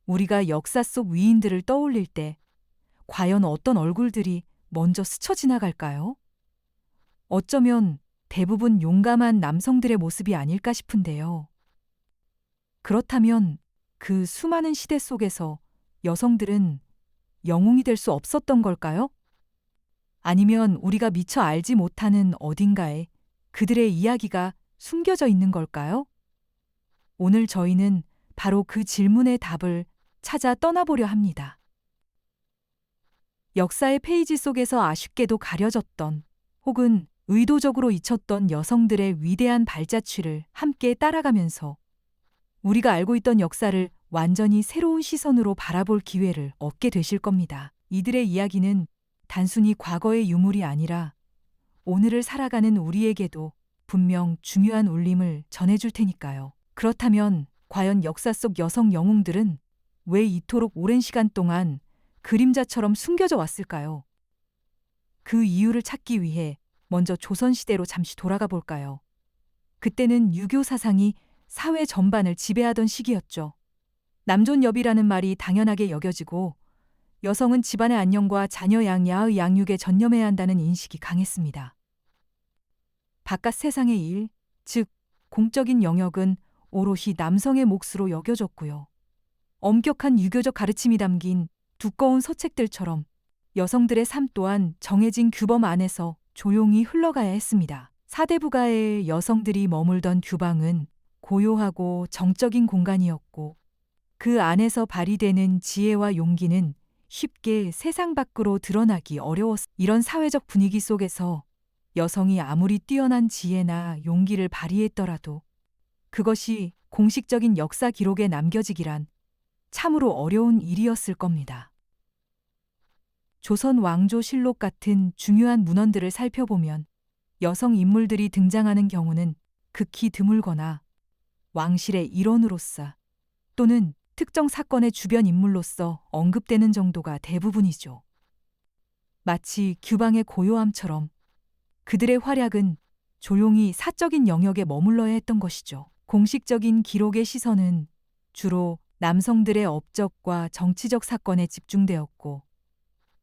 우리가 역사 속 위인들을 떠올릴 때 과연 어떤 얼굴들이 먼저 스쳐 지나갈까요? 어쩌면 대부분 용감한 남성들의 모습이 아닐까 싶은데요. 그렇다면 그 수많은 시대 속에서 여성들은 영웅이 될 수 없었던 걸까요? 아니면 우리가 미처 알지 못하는 어딘가에 그들의 이야기가 숨겨져 있는 걸까요? 오늘 저희는 바로 그 질문의 답을 찾아 떠나보려 합니다. 역사의 페이지 속에서 아쉽게도 가려졌던 혹은 의도적으로 잊혔던 여성들의 위대한 발자취를 함께 따라가면서 우리가 알고 있던 역사를 완전히 새로운 시선으로 바라볼 기회를 얻게 되실 겁니다. 이들의 이야기는 단순히 과거의 유물이 아니라 오늘을 살아가는 우리에게도 분명 중요한 울림을 전해줄 테니까요. 그렇다면 과연 역사 속 여성 영웅들은 왜 이토록 오랜 시간 동안 그림자처럼 숨겨져 왔을까요? 그 이유를 찾기 위해 먼저 조선시대로 잠시 돌아가 볼까요? 그때는 유교 사상이 사회 전반을 지배하던 시기였죠. 남존여비라는 말이 당연하게 여겨지고 여성은 집안의 안녕과 자녀 양야의 양육에 전념해야 한다는 인식이 강했습니다. 바깥 세상의 일, 즉 공적인 영역은 오롯이 남성의 몫으로 여겨졌고요. 엄격한 유교적 가르침이 담긴 두꺼운 서책들처럼 여성들의 삶 또한 정해진 규범 안에서 조용히 흘러가야 했습니다. 사대부가의 여성들이 머물던 규방은 고요하고 정적인 공간이었고 그 안에서 발휘되는 지혜와 용기는 쉽게 세상 밖으로 드러나기 어려웠습니다. 이런 사회적 분위기 속에서 여성이 아무리 뛰어난 지혜나 용기를 발휘했더라도 그것이 공식적인 역사 기록에 남겨지기란 참으로 어려운 일이었을 겁니다. 조선 왕조실록 같은 중요한 문헌들을 살펴보면 여성 인물들이 등장하는 경우는 극히 드물거나 왕실의 일원으로서 또는 특정 사건의 주변 인물로서 언급되는 정도가 대부분이죠. 마치 규방의 고요함처럼 그들의 활약은 조용히 사적인 영역에 머물러야 했던 것이죠. 공식적인 기록의 시선은 주로 남성들의 업적과 정치적 사건에 집중되었고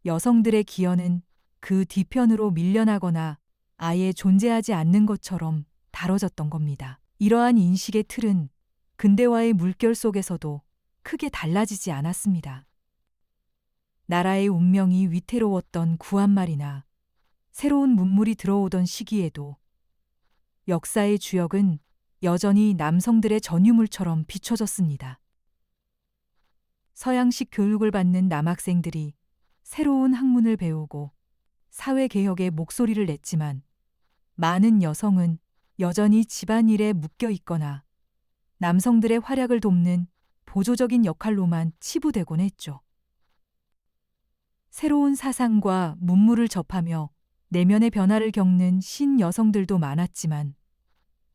여성들의 기여는 그 뒤편으로 밀려나거나 아예 존재하지 않는 것처럼 다뤄졌던 겁니다. 이러한 인식의 틀은 근대화의 물결 속에서도 크게 달라지지 않았습니다. 나라의 운명이 위태로웠던 구한말이나 새로운 문물이 들어오던 시기에도 역사의 주역은 여전히 남성들의 전유물처럼 비춰졌습니다. 서양식 교육을 받는 남학생들이 새로운 학문을 배우고 사회개혁의 목소리를 냈지만 많은 여성은 여전히 집안일에 묶여 있거나 남성들의 활약을 돕는 보조적인 역할로만 치부되곤 했죠. 새로운 사상과 문물을 접하며 내면의 변화를 겪는 신여성들도 많았지만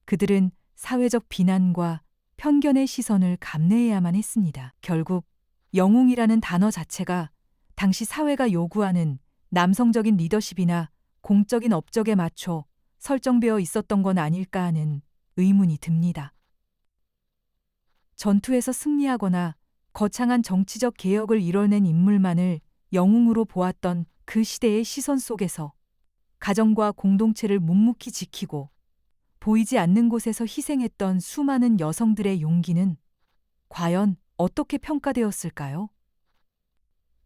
그들은 사회적 비난과 편견의 시선을 감내해야만 했습니다. 결국 영웅이라는 단어 자체가 당시 사회가 요구하는 남성적인 리더십이나 공적인 업적에 맞춰 설정되어 있었던 건 아닐까 하는 의문이 듭니다. 전투에서 승리하거나 거창한 정치적 개혁을 이뤄낸 인물만을 영웅으로 보았던 그 시대의 시선 속에서 가정과 공동체를 묵묵히 지키고 보이지 않는 곳에서 희생했던 수많은 여성들의 용기는 과연 어떻게 평가되었을까요?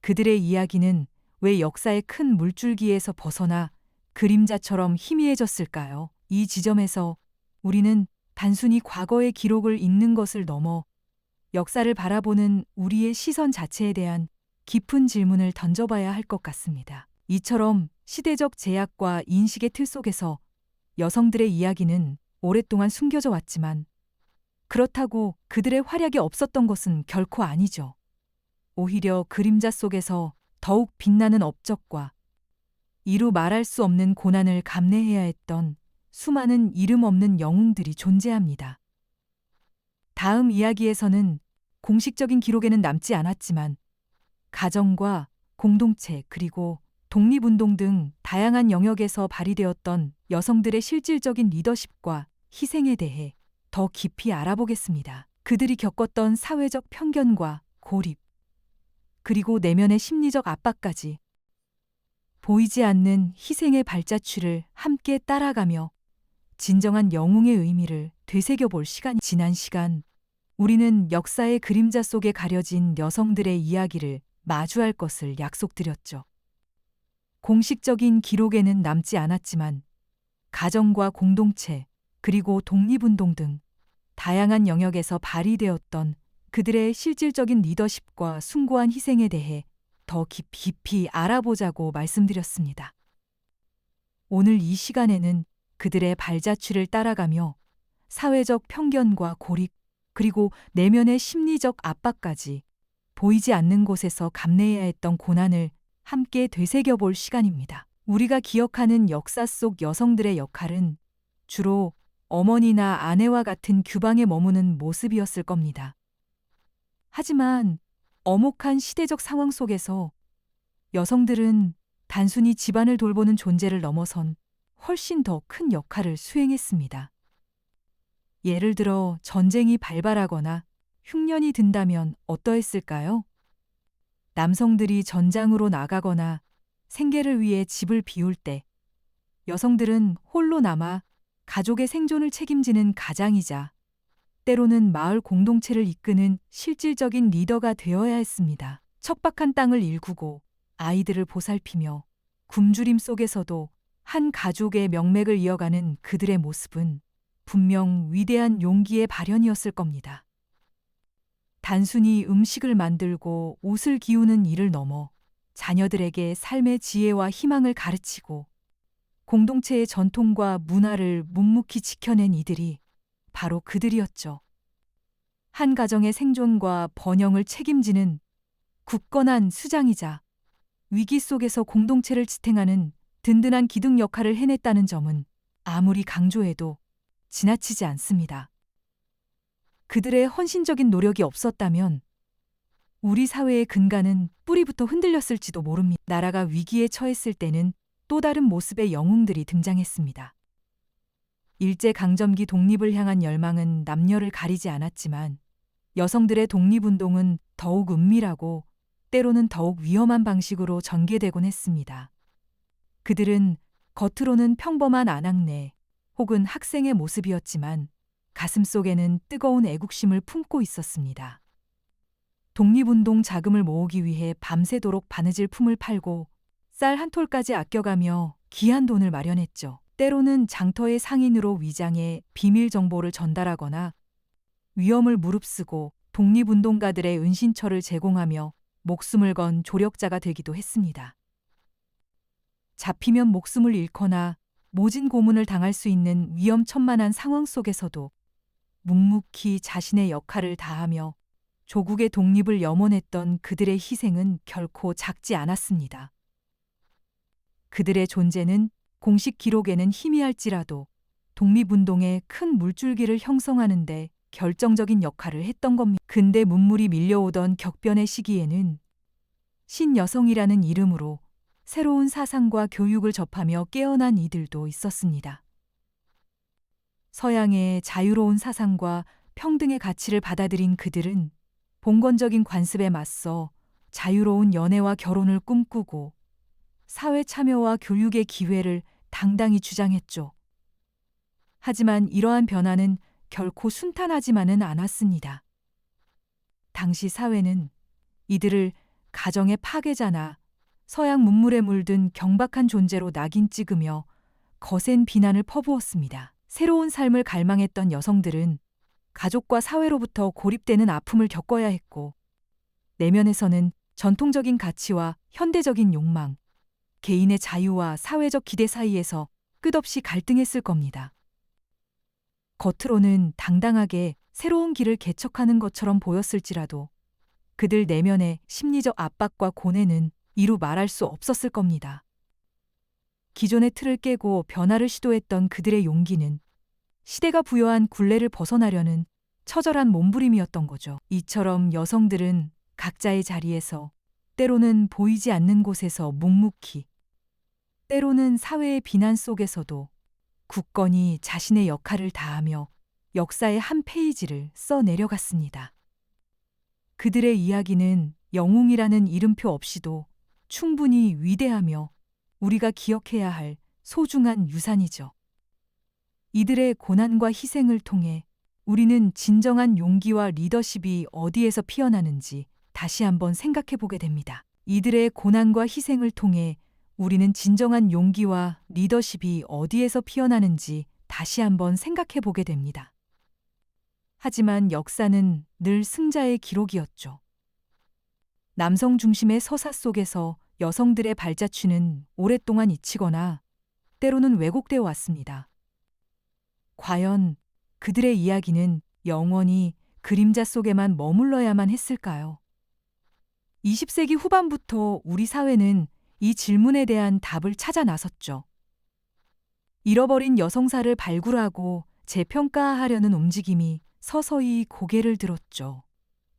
그들의 이야기는 왜 역사의 큰 물줄기에서 벗어나 그림자처럼 희미해졌을까요? 이 지점에서 우리는 단순히 과거의 기록을 읽는 것을 넘어 역사를 바라보는 우리의 시선 자체에 대한 깊은 질문을 던져봐야 할 것 같습니다. 이처럼 시대적 제약과 인식의 틀 속에서 여성들의 이야기는 오랫동안 숨겨져 왔지만 그렇다고 그들의 활약이 없었던 것은 결코 아니죠. 오히려 그림자 속에서 더욱 빛나는 업적과 이루 말할 수 없는 고난을 감내해야 했던 수많은 이름 없는 영웅들이 존재합니다. 다음 이야기에서는 공식적인 기록에는 남지 않았지만 가정과 공동체 그리고 독립운동 등 다양한 영역에서 발휘되었던 여성들의 실질적인 리더십과 희생에 대해 더 깊이 알아보겠습니다. 그들이 겪었던 사회적 편견과 고립, 그리고 내면의 심리적 압박까지 보이지 않는 희생의 발자취를 함께 따라가며 진정한 영웅의 의미를 되새겨볼 시간이 지난 시간, 우리는 역사의 그림자 속에 가려진 여성들의 이야기를 마주할 것을 약속드렸죠. 공식적인 기록에는 남지 않았지만 가정과 공동체, 그리고 독립운동 등 다양한 영역에서 발휘되었던 그들의 실질적인 리더십과 숭고한 희생에 대해 더 깊이 알아보자고 말씀드렸습니다. 오늘 이 시간에는 그들의 발자취를 따라가며 사회적 편견과 고립, 그리고 내면의 심리적 압박까지 보이지 않는 곳에서 감내해야 했던 고난을 함께 되새겨볼 시간입니다. 우리가 기억하는 역사 속 여성들의 역할은 주로 어머니나 아내와 같은 규방에 머무는 모습이었을 겁니다. 하지만 엄혹한 시대적 상황 속에서 여성들은 단순히 집안을 돌보는 존재를 넘어선 훨씬 더 큰 역할을 수행했습니다. 예를 들어 전쟁이 발발하거나 흉년이 든다면 어떠했을까요? 남성들이 전장으로 나가거나 생계를 위해 집을 비울 때 여성들은 홀로 남아 가족의 생존을 책임지는 가장이자 때로는 마을 공동체를 이끄는 실질적인 리더가 되어야 했습니다. 척박한 땅을 일구고 아이들을 보살피며 굶주림 속에서도 한 가족의 명맥을 이어가는 그들의 모습은 분명 위대한 용기의 발현이었을 겁니다. 단순히 음식을 만들고 옷을 기우는 일을 넘어 자녀들에게 삶의 지혜와 희망을 가르치고 공동체의 전통과 문화를 묵묵히 지켜낸 이들이 바로 그들이었죠. 한 가정의 생존과 번영을 책임지는 굳건한 수장이자 위기 속에서 공동체를 지탱하는 든든한 기둥 역할을 해냈다는 점은 아무리 강조해도 지나치지 않습니다. 그들의 헌신적인 노력이 없었다면 우리 사회의 근간은 뿌리부터 흔들렸을지도 모릅니다. 나라가 위기에 처했을 때는 또 다른 모습의 영웅들이 등장했습니다. 일제강점기 독립을 향한 열망은 남녀를 가리지 않았지만 여성들의 독립운동은 더욱 은밀하고 때로는 더욱 위험한 방식으로 전개되곤 했습니다. 그들은 겉으로는 평범한 아낙네 혹은 학생의 모습이었지만 가슴속에는 뜨거운 애국심을 품고 있었습니다. 독립운동 자금을 모으기 위해 밤새도록 바느질 품을 팔고 쌀 한 톨까지 아껴가며 귀한 돈을 마련했죠. 때로는 장터의 상인으로 위장해 비밀 정보를 전달하거나 위험을 무릅쓰고 독립운동가들의 은신처를 제공하며 목숨을 건 조력자가 되기도 했습니다. 잡히면 목숨을 잃거나 모진 고문을 당할 수 있는 위험천만한 상황 속에서도 묵묵히 자신의 역할을 다하며 조국의 독립을 염원했던 그들의 희생은 결코 작지 않았습니다. 그들의 존재는 공식 기록에는 희미할지라도 독립운동의 큰 물줄기를 형성하는 데 결정적인 역할을 했던 겁니다. 근대 문물이 밀려오던 격변의 시기에는 신여성이라는 이름으로 새로운 사상과 교육을 접하며 깨어난 이들도 있었습니다. 서양의 자유로운 사상과 평등의 가치를 받아들인 그들은 봉건적인 관습에 맞서 자유로운 연애와 결혼을 꿈꾸고 사회 참여와 교육의 기회를 당당히 주장했죠. 하지만 이러한 변화는 결코 순탄하지만은 않았습니다. 당시 사회는 이들을 가정의 파괴자나 서양 문물에 물든 경박한 존재로 낙인 찍으며 거센 비난을 퍼부었습니다. 새로운 삶을 갈망했던 여성들은 가족과 사회로부터 고립되는 아픔을 겪어야 했고, 내면에서는 전통적인 가치와 현대적인 욕망, 개인의 자유와 사회적 기대 사이에서 끝없이 갈등했을 겁니다. 겉으로는 당당하게 새로운 길을 개척하는 것처럼 보였을지라도 그들 내면의 심리적 압박과 고뇌는 이루 말할 수 없었을 겁니다. 기존의 틀을 깨고 변화를 시도했던 그들의 용기는 시대가 부여한 굴레를 벗어나려는 처절한 몸부림이었던 거죠. 이처럼 여성들은 각자의 자리에서 때로는 보이지 않는 곳에서 묵묵히, 때로는 사회의 비난 속에서도 굳건히 자신의 역할을 다하며 역사의 한 페이지를 써 내려갔습니다. 그들의 이야기는 영웅이라는 이름표 없이도 충분히 위대하며 우리가 기억해야 할 소중한 유산이죠. 이들의 고난과 희생을 통해 우리는 진정한 용기와 리더십이 어디에서 피어나는지 다시 한번 생각해 보게 됩니다. 이들의 고난과 희생을 통해 우리는 진정한 용기와 리더십이 어디에서 피어나는지 다시 한번 생각해 보게 됩니다. 하지만 역사는 늘 승자의 기록이었죠. 남성 중심의 서사 속에서 여성들의 발자취는 오랫동안 잊히거나 때로는 왜곡되어 왔습니다. 과연 그들의 이야기는 영원히 그림자 속에만 머물러야만 했을까요? 20세기 후반부터 우리 사회는 이 질문에 대한 답을 찾아 나섰죠. 잃어버린 여성사를 발굴하고 재평가하려는 움직임이 서서히 고개를 들었죠.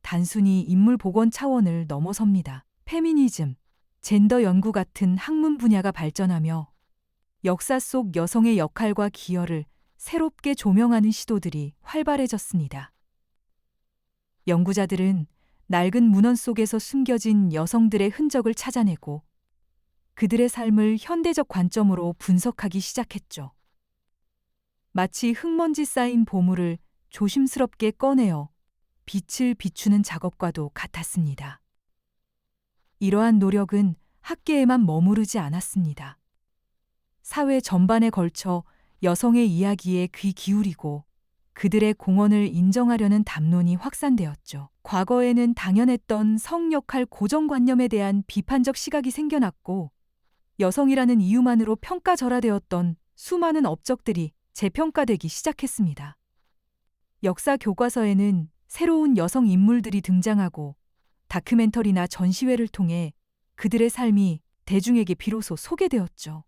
단순히 인물 복원 차원을 넘어섭니다. 페미니즘, 젠더 연구 같은 학문 분야가 발전하며 역사 속 여성의 역할과 기여를 새롭게 조명하는 시도들이 활발해졌습니다. 연구자들은 낡은 문헌 속에서 숨겨진 여성들의 흔적을 찾아내고 그들의 삶을 현대적 관점으로 분석하기 시작했죠. 마치 흙먼지 쌓인 보물을 조심스럽게 꺼내어 빛을 비추는 작업과도 같았습니다. 이러한 노력은 학계에만 머무르지 않았습니다. 사회 전반에 걸쳐 여성의 이야기에 귀 기울이고 그들의 공헌을 인정하려는 담론이 확산되었죠. 과거에는 당연했던 성 역할 고정관념에 대한 비판적 시각이 생겨났고 여성이라는 이유만으로 평가절하되었던 수많은 업적들이 재평가되기 시작했습니다. 역사 교과서에는 새로운 여성 인물들이 등장하고 다큐멘터리나 전시회를 통해 그들의 삶이 대중에게 비로소 소개되었죠.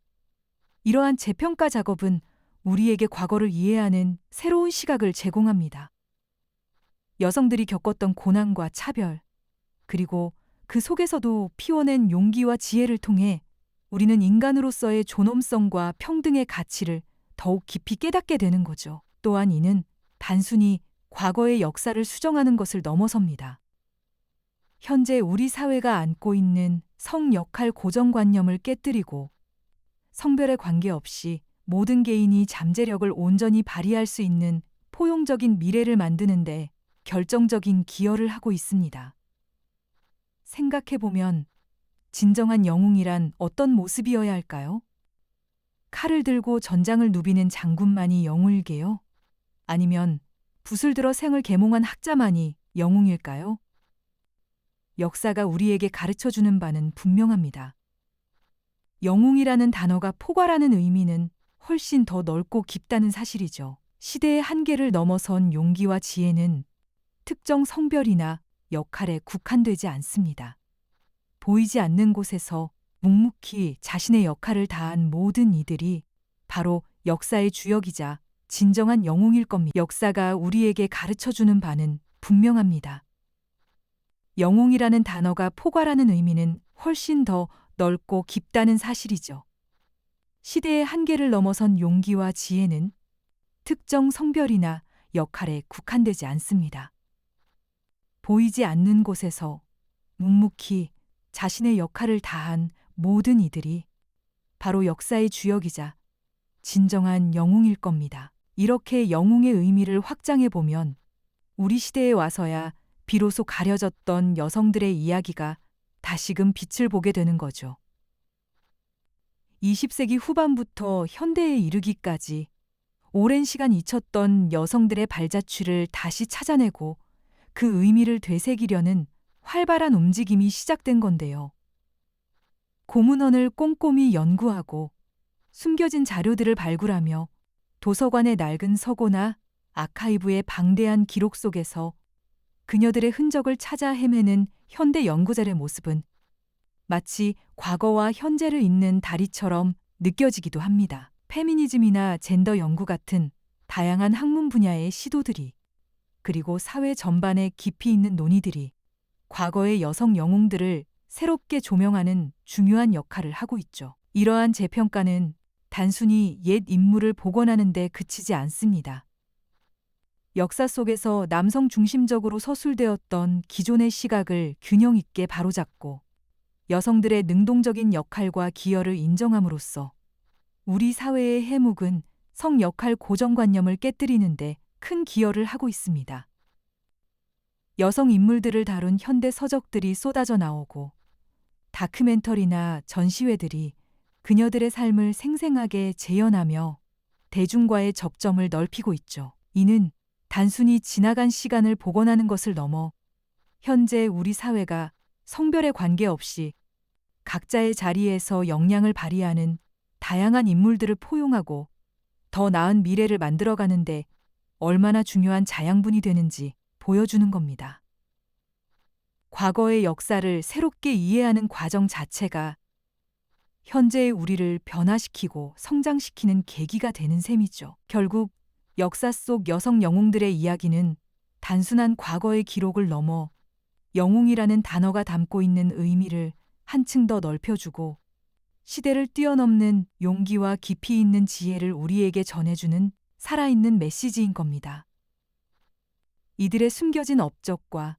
이러한 재평가 작업은 우리에게 과거를 이해하는 새로운 시각을 제공합니다. 여성들이 겪었던 고난과 차별, 그리고 그 속에서도 피워낸 용기와 지혜를 통해 우리는 인간으로서의 존엄성과 평등의 가치를 더욱 깊이 깨닫게 되는 거죠. 또한 이는 단순히 과거의 역사를 수정하는 것을 넘어섭니다. 현재 우리 사회가 안고 있는 성 역할 고정관념을 깨뜨리고 성별에 관계없이 모든 개인이 잠재력을 온전히 발휘할 수 있는 포용적인 미래를 만드는데 결정적인 기여를 하고 있습니다. 생각해보면 진정한 영웅이란 어떤 모습이어야 할까요? 칼을 들고 전장을 누비는 장군만이 영웅일게요? 아니면 붓을 들어 생을 계몽한 학자만이 영웅일까요? 역사가 우리에게 가르쳐주는 바는 분명합니다. 영웅이라는 단어가 포괄하는 의미는 훨씬 더 넓고 깊다는 사실이죠. 시대의 한계를 넘어선 용기와 지혜는 특정 성별이나 역할에 국한되지 않습니다. 보이지 않는 곳에서 묵묵히 자신의 역할을 다한 모든 이들이 바로 역사의 주역이자 진정한 영웅일 겁니다. 역사가 우리에게 가르쳐주는 바는 분명합니다. 영웅이라는 단어가 포괄하는 의미는 훨씬 더 넓고 깊다는 사실이죠. 시대의 한계를 넘어선 용기와 지혜는 특정 성별이나 역할에 국한되지 않습니다. 보이지 않는 곳에서 묵묵히 자신의 역할을 다한 모든 이들이 바로 역사의 주역이자 진정한 영웅일 겁니다. 이렇게 영웅의 의미를 확장해 보면 우리 시대에 와서야 비로소 가려졌던 여성들의 이야기가 다시금 빛을 보게 되는 거죠. 20세기 후반부터 현대에 이르기까지 오랜 시간 잊혔던 여성들의 발자취를 다시 찾아내고 그 의미를 되새기려는 활발한 움직임이 시작된 건데요. 고문헌을 꼼꼼히 연구하고 숨겨진 자료들을 발굴하며 도서관의 낡은 서고나 아카이브의 방대한 기록 속에서 그녀들의 흔적을 찾아 헤매는 현대 연구자의 모습은 마치 과거와 현재를 잇는 다리처럼 느껴지기도 합니다. 페미니즘이나 젠더 연구 같은 다양한 학문 분야의 시도들이 그리고 사회 전반에 깊이 있는 논의들이 과거의 여성 영웅들을 새롭게 조명하는 중요한 역할을 하고 있죠. 이러한 재평가는 단순히 옛 인물을 복원하는 데 그치지 않습니다. 역사 속에서 남성 중심적으로 서술되었던 기존의 시각을 균형 있게 바로잡고 여성들의 능동적인 역할과 기여를 인정함으로써 우리 사회의 해묵은 성 역할 고정관념을 깨뜨리는데 큰 기여를 하고 있습니다. 여성 인물들을 다룬 현대 서적들이 쏟아져 나오고 다큐멘터리나 전시회들이 그녀들의 삶을 생생하게 재현하며 대중과의 접점을 넓히고 있죠. 이는 단순히 지나간 시간을 복원하는 것을 넘어 현재 우리 사회가 성별에 관계없이 각자의 자리에서 역량을 발휘하는 다양한 인물들을 포용하고 더 나은 미래를 만들어가는데 얼마나 중요한 자양분이 되는지 보여주는 겁니다. 과거의 역사를 새롭게 이해하는 과정 자체가 현재의 우리를 변화시키고 성장시키는 계기가 되는 셈이죠. 결국 역사 속 여성 영웅들의 이야기는 단순한 과거의 기록을 넘어 영웅이라는 단어가 담고 있는 의미를 한층 더 넓혀주고 시대를 뛰어넘는 용기와 깊이 있는 지혜를 우리에게 전해주는 살아있는 메시지인 겁니다. 이들의 숨겨진 업적과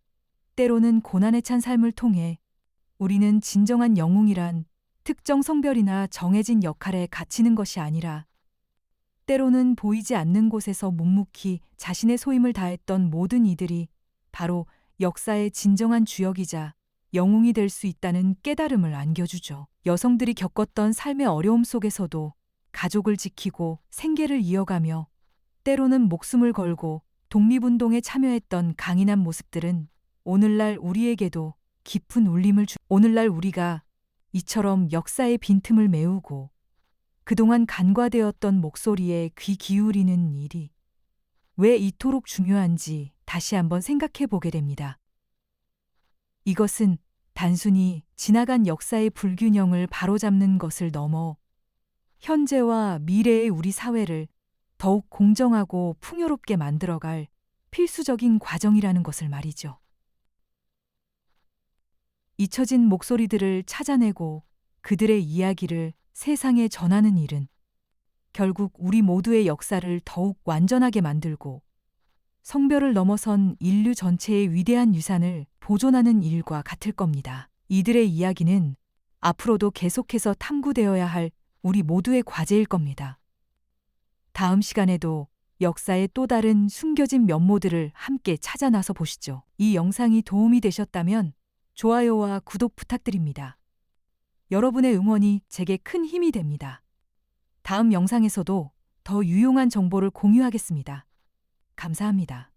때로는 고난에 찬 삶을 통해 우리는 진정한 영웅이란 특정 성별이나 정해진 역할에 갇히는 것이 아니라 때로는 보이지 않는 곳에서 묵묵히 자신의 소임을 다했던 모든 이들이 바로 역사의 진정한 주역이자 영웅이 될 수 있다는 깨달음을 안겨주죠. 여성들이 겪었던 삶의 어려움 속에서도 가족을 지키고 생계를 이어가며 때로는 목숨을 걸고 독립운동에 참여했던 강인한 모습들은 오늘날 우리에게도 깊은 울림을 오늘날 우리가 이처럼 역사의 빈틈을 메우고 그동안 간과되었던 목소리에 귀 기울이는 일이 왜 이토록 중요한지 다시 한번 생각해 보게 됩니다. 이것은 단순히 지나간 역사의 불균형을 바로잡는 것을 넘어 현재와 미래의 우리 사회를 더욱 공정하고 풍요롭게 만들어갈 필수적인 과정이라는 것을 말이죠. 잊혀진 목소리들을 찾아내고 그들의 이야기를 세상에 전하는 일은 결국 우리 모두의 역사를 더욱 완전하게 만들고 성별을 넘어선 인류 전체의 위대한 유산을 보존하는 일과 같을 겁니다. 이들의 이야기는 앞으로도 계속해서 탐구되어야 할 우리 모두의 과제일 겁니다. 다음 시간에도 역사의 또 다른 숨겨진 면모들을 함께 찾아 나서 보시죠. 이 영상이 도움이 되셨다면 좋아요와 구독 부탁드립니다. 여러분의 응원이 제게 큰 힘이 됩니다. 다음 영상에서도 더 유용한 정보를 공유하겠습니다. 감사합니다.